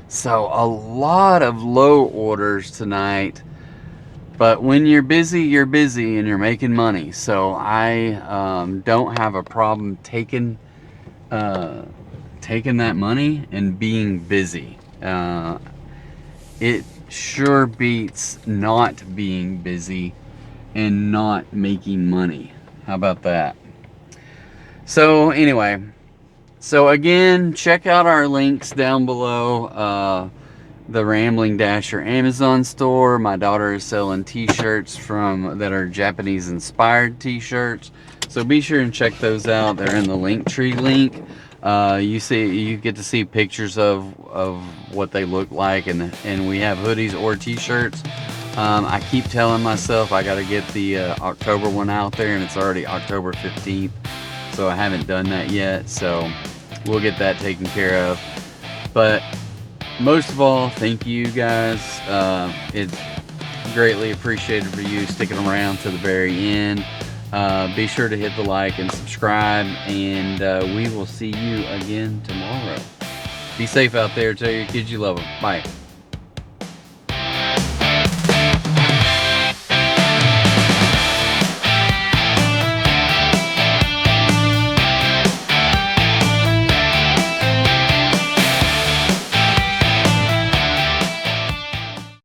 So a lot of low orders tonight. But when you're busy and you're making money. So I don't have a problem taking that money and being busy. It sure beats not being busy and not making money. How about that? So anyway, so again, check out our links down below. The Rambling Dasher Amazon store. My daughter is selling t-shirts that are Japanese inspired t-shirts, so be sure and check those out. They're in the Linktree link. You get to see pictures of what they look like, and we have hoodies or t-shirts. I keep telling myself I got to get the October one out there, and it's already October 15th, so I haven't done that yet. So we'll get that taken care of. But most of all, thank you guys. It's greatly appreciated for you sticking around to the very end. Be sure to hit the like and subscribe, and we will see you again tomorrow. Be safe out there. Tell your kids you love them. Bye.